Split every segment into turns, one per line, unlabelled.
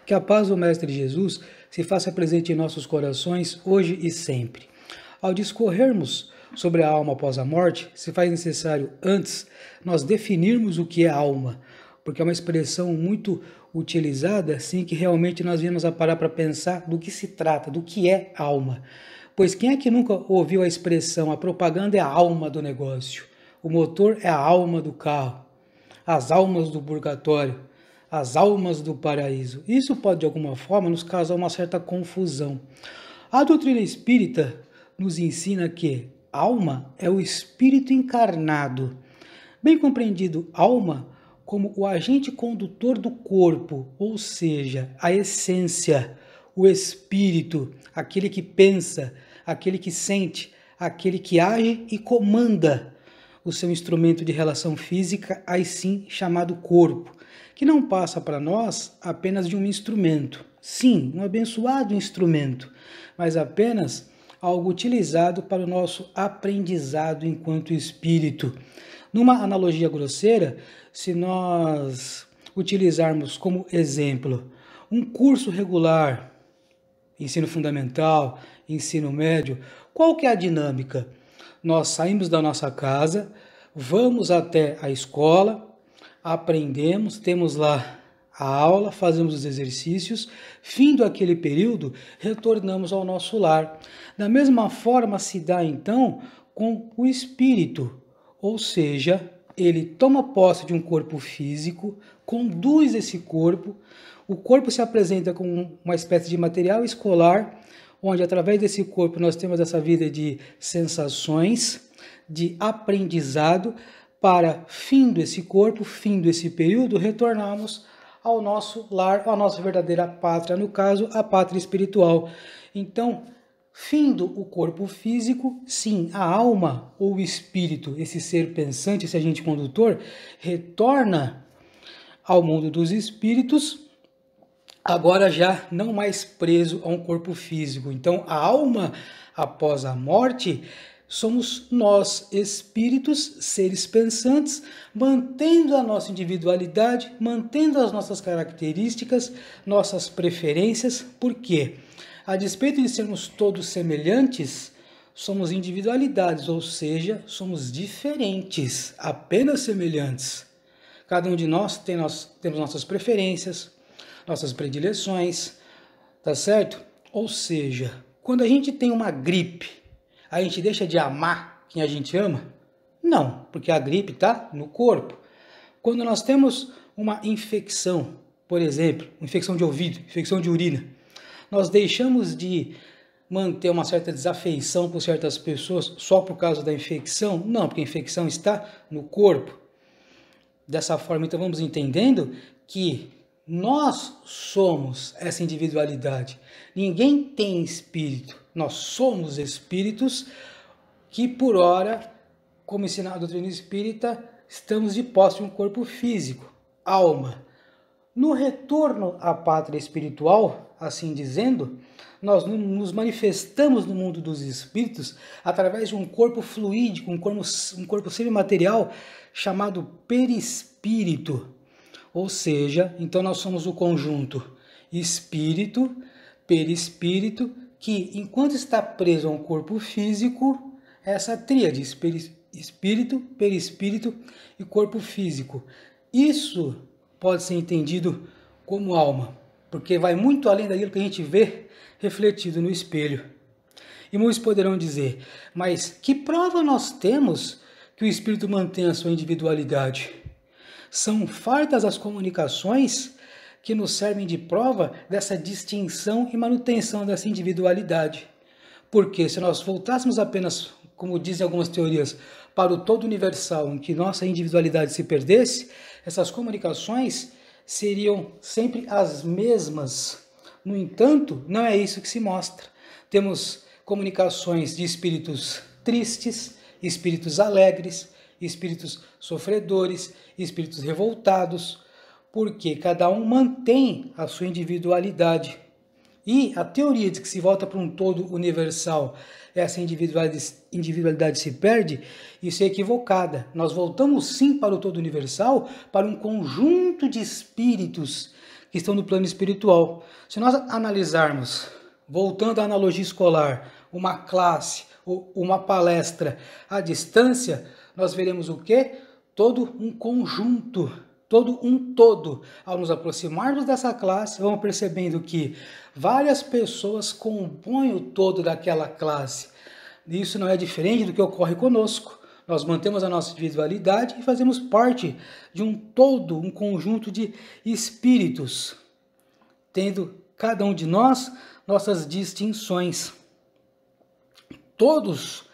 Que a paz do Mestre Jesus se faça presente em nossos corações hoje e sempre. Ao discorrermos sobre a alma após a morte, se faz necessário antes nós definirmos o que é alma, porque é uma expressão muito utilizada sem que realmente nós viemos a parar para pensar do que se trata, do que é alma. Pois quem é que nunca ouviu a expressão, a propaganda é a alma do negócio, o motor é a alma do carro, as almas do purgatório, as almas do paraíso. Isso pode de alguma forma nos causar uma certa confusão. A doutrina espírita nos ensina que alma é o espírito encarnado, bem compreendido alma como o agente condutor do corpo, ou seja, a essência, o espírito, aquele que pensa, aquele que sente, aquele que age e comanda o seu instrumento de relação física, aí sim chamado corpo, que não passa para nós apenas de um instrumento. Sim, um abençoado instrumento, mas apenas algo utilizado para o nosso aprendizado enquanto espírito. Numa analogia grosseira, se nós utilizarmos como exemplo um curso regular, ensino fundamental, ensino médio, qual que é a dinâmica? Nós saímos da nossa casa, vamos até a escola, aprendemos, temos lá a aula, fazemos os exercícios, findo aquele período, retornamos ao nosso lar. Da mesma forma se dá então com o espírito, ou seja, ele toma posse de um corpo físico, conduz esse corpo, o corpo se apresenta como uma espécie de material escolar, onde através desse corpo nós temos essa vida de sensações, de aprendizado, para, findo esse corpo, findo esse período, retornarmos ao nosso lar, à nossa verdadeira pátria, no caso, a pátria espiritual. Então, findo o corpo físico, sim, a alma ou o espírito, esse ser pensante, esse agente condutor, retorna ao mundo dos espíritos, agora já não mais preso a um corpo físico. Então, a alma, após a morte, somos nós, espíritos, seres pensantes, mantendo a nossa individualidade, mantendo as nossas características, nossas preferências. Por quê? A despeito de sermos todos semelhantes, somos individualidades, ou seja, somos diferentes, apenas semelhantes. Cada um de nós temos nossas preferências, nossas predileções, tá certo? Ou seja, quando a gente tem uma gripe, a gente deixa de amar quem a gente ama? Não, porque a gripe está no corpo. Quando nós temos uma infecção, por exemplo, infecção de ouvido, infecção de urina, nós deixamos de manter uma certa desafeição por certas pessoas só por causa da infecção? Não, porque a infecção está no corpo. Dessa forma, então, vamos entendendo que nós somos essa individualidade. Ninguém tem espírito. Nós somos espíritos que, por ora, como ensina a doutrina espírita, estamos de posse de um corpo físico, alma. No retorno à pátria espiritual, assim dizendo, nós nos manifestamos no mundo dos espíritos através de um corpo fluídico, um corpo semimaterial chamado perispírito. Ou seja, então nós somos o conjunto espírito, perispírito, que enquanto está preso a um corpo físico, essa tríade, espírito, perispírito e corpo físico. Isso pode ser entendido como alma, porque vai muito além daquilo que a gente vê refletido no espelho. E muitos poderão dizer, mas que prova nós temos que o espírito mantém a sua individualidade? São fartas as comunicações que nos servem de prova dessa distinção e manutenção dessa individualidade. Porque se nós voltássemos apenas, como dizem algumas teorias, para o todo universal, em que nossa individualidade se perdesse, essas comunicações seriam sempre as mesmas. No entanto, não é isso que se mostra. Temos comunicações de espíritos tristes, espíritos alegres, espíritos sofredores, espíritos revoltados, porque cada um mantém a sua individualidade. E a teoria de que se volta para um todo universal, essa individualidade se perde, isso é equivocada. Nós voltamos sim para o todo universal, para um conjunto de espíritos que estão no plano espiritual. Se nós analisarmos, voltando à analogia escolar, uma classe ou uma palestra à distância, nós veremos o quê? Todo um conjunto, todo um todo. Ao nos aproximarmos dessa classe, vamos percebendo que várias pessoas compõem o todo daquela classe. Isso não é diferente do que ocorre conosco. Nós mantemos a nossa individualidade e fazemos parte de um todo, um conjunto de espíritos, tendo cada um de nós nossas distinções. Todos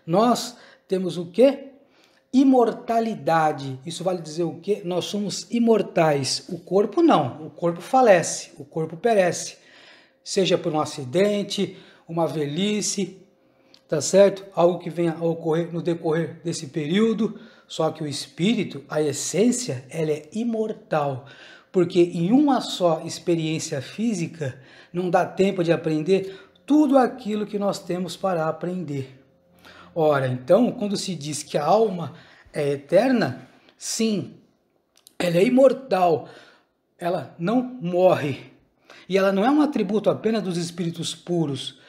nós temos o quê? Imortalidade. Isso vale dizer o quê? Nós somos imortais. O corpo não. O corpo falece, o corpo perece. Seja por um acidente, uma velhice, tá certo? Algo que venha a ocorrer no decorrer desse período. Só que o espírito, a essência, ela é imortal. Porque em uma só experiência física, não dá tempo de aprender tudo aquilo que nós temos para aprender. Ora, então, quando se diz que a alma é eterna, sim, ela é imortal, ela não morre. E ela não é um atributo apenas dos espíritos puros,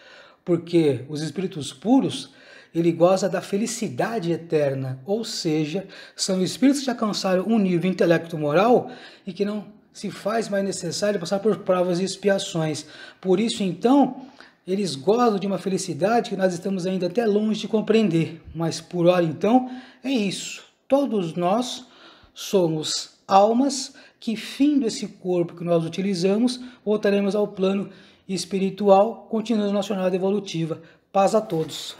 porque os espíritos puros, ele goza da felicidade eterna, ou seja, são espíritos que alcançaram um nível intelecto-moral e que não se faz mais necessário passar por provas e expiações. Por isso, então, eles gozam de uma felicidade que nós estamos ainda até longe de compreender. Mas por hora, então, é isso. Todos nós somos almas que, findo esse corpo que nós utilizamos, voltaremos ao plano espiritual, continuando nossa jornada evolutiva. Paz a todos.